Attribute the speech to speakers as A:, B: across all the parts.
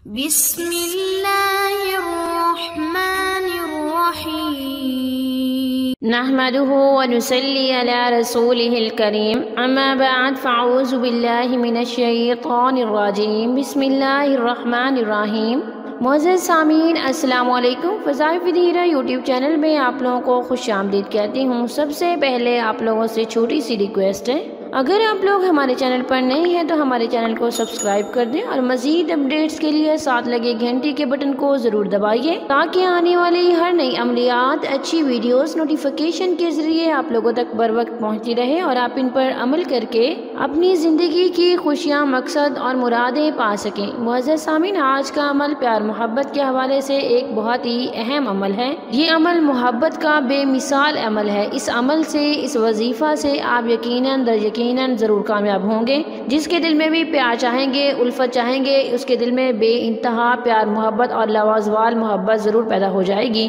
A: بسم اللہ الرحمن الرحیم
B: نحمده ونصلي على رسوله الكريم اما بعد فاعوذ باللہ من الشیطان الرجیم بسم اللہ الرحمن الرحیم۔ معزز سامعین السلام علیکم۔ فضائے فدیرہ یوٹیوب چینل میں آپ لوگوں کو خوش آمدید کہتی ہوں۔ سب سے پہلے آپ لوگوں سے چھوٹی سی ریکویسٹ ہے، اگر آپ لوگ ہمارے چینل پر نئے ہیں تو ہمارے چینل کو سبسکرائب کر دیں اور مزید اپڈیٹس کے لیے ساتھ لگے گھنٹی کے بٹن کو ضرور دبائیے تاکہ آنے والی ہر نئی عملیات، اچھی ویڈیوز نوٹیفیکیشن کے ذریعے آپ لوگوں تک بر وقت پہنچتی رہے اور آپ ان پر عمل کر کے اپنی زندگی کی خوشیاں، مقصد اور مرادیں پا سکیں۔ معزز سامعین، آج کا عمل پیار محبت کے حوالے سے ایک بہت ہی اہم عمل ہے۔ یہ عمل محبت کا بے مثال عمل ہے۔ اس عمل سے، اس وظیفہ سے آپ یقیناً ضرور کامیاب ہوں گے۔ جس کے دل میں بھی پیار چاہیں گے، الفت چاہیں گے، اس کے دل میں بے انتہا پیار محبت اور لاوازوال محبت ضرور پیدا ہو جائے گی۔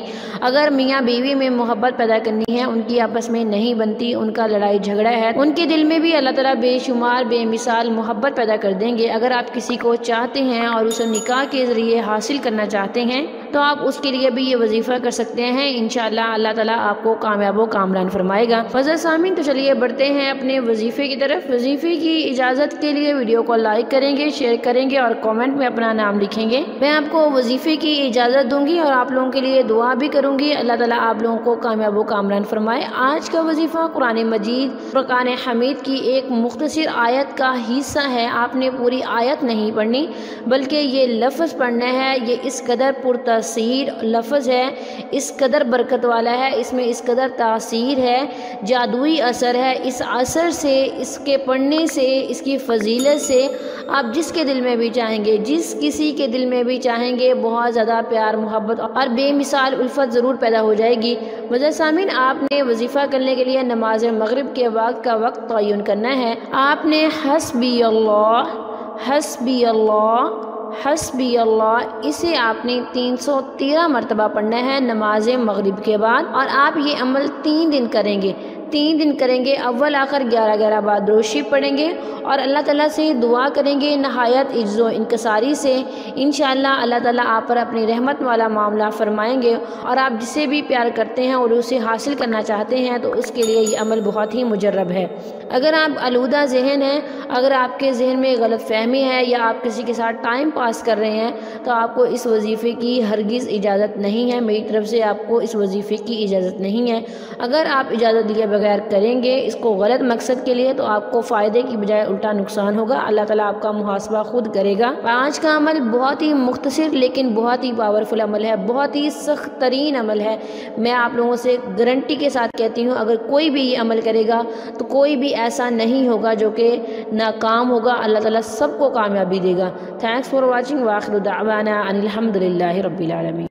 B: اگر میاں بیوی میں محبت پیدا کرنی ہے، ان کی آپس میں نہیں بنتی، ان کا لڑائی جھگڑا ہے، ان کے دل میں بھی اللہ تعالیٰ بے شمار بے مثال محبت پیدا کر دیں گے۔ اگر آپ کسی کو چاہتے ہیں اور اسے نکاح کے ذریعے حاصل کرنا چاہتے ہیں تو آپ اس کے لیے بھی یہ وظیفہ کر سکتے ہیں۔ انشاءاللہ اللہ تعالیٰ آپ کو کامیاب و کامران فرمائے گا۔ معزز سامعین، تو چلیے بڑھتے ہیں اپنے وظیفے کی طرف۔ وظیفے کی اجازت کے لیے ویڈیو کو لائک کریں گے، شیئر کریں گے اور کامنٹ میں اپنا نام لکھیں گے۔ میں آپ کو وظیفے کی اجازت دوں گی اور آپ لوگوں کے لیے دعا بھی کروں گی۔ اللہ تعالیٰ آپ لوگوں کو کامیاب و کامران فرمائے۔ آج کا وظیفہ قرآن مجید فرقان حمید کی ایک مختصر آیت کا حصہ ہے۔ آپ نے پوری آیت نہیں پڑھنی بلکہ یہ لفظ پڑھنا ہے۔ یہ اس قدر پرتاثیر لفظ ہے، اس قدر برکت والا ہے، اس میں اس قدر تاثیر ہے، جادوئی اثر ہے۔ اس اثر سے، اس کے پڑھنے سے، اس کی فضیلت سے آپ جس کے دل میں بھی چاہیں گے، جس کسی کے دل میں بھی چاہیں گے، بہت زیادہ پیار محبت اور بے مثال الفت ضرور پیدا ہو جائے گی۔ معزز سامعین، آپ نے وظیفہ کرنے کے لیے نماز مغرب کے وقت کا وقت تعین کرنا ہے۔ آپ نے حسبی اللہ حسبی اللہ حسبی اللہ اسے آپ نے 313 مرتبہ پڑھنا ہے نماز مغرب کے بعد، اور آپ یہ عمل 3 دن کریں گے۔ 3 دن کریں گے، اول آخر 11 بار درود شریف پڑھیں گے اور اللہ تعالیٰ سے دعا کریں گے نہایت عجز و انکساری سے۔ انشاءاللہ اللہ تعالیٰ آپ پر اپنی رحمت والا معاملہ فرمائیں گے، اور آپ جسے بھی پیار کرتے ہیں اور اسے حاصل کرنا چاہتے ہیں تو اس کے لیے یہ عمل بہت ہی مجرب ہے۔ اگر آپ آلودہ ذہن ہیں، اگر آپ کے ذہن میں غلط فہمی ہے یا آپ کسی کے ساتھ ٹائم پاس کر رہے ہیں تو آپ کو اس وظیفے کی ہرگز اجازت نہیں ہے۔ میری طرف سے آپ کو اس وظیفے کی اجازت نہیں ہے۔ اگر آپ اجازت دیے بغیر کریں گے اس کو غلط مقصد کے لیے تو آپ کو فائدے کی بجائے الٹا نقصان ہوگا۔ اللہ تعالیٰ آپ کا محاسبہ خود کرے گا۔ آج کا عمل بہت ہی مختصر لیکن بہت ہی پاورفل عمل ہے، بہت ہی سخت ترین عمل ہے۔ میں آپ لوگوں سے گارنٹی کے ساتھ کہتی ہوں، اگر کوئی بھی یہ عمل کرے گا تو کوئی بھی ایسا نہیں ہوگا جو کہ ناکام ہوگا۔ اللہ تعالیٰ سب کو کامیابی دے گا۔ تھینکس فار واچنگ، وآخر دعوانا ان الحمد للہ رب العالمین۔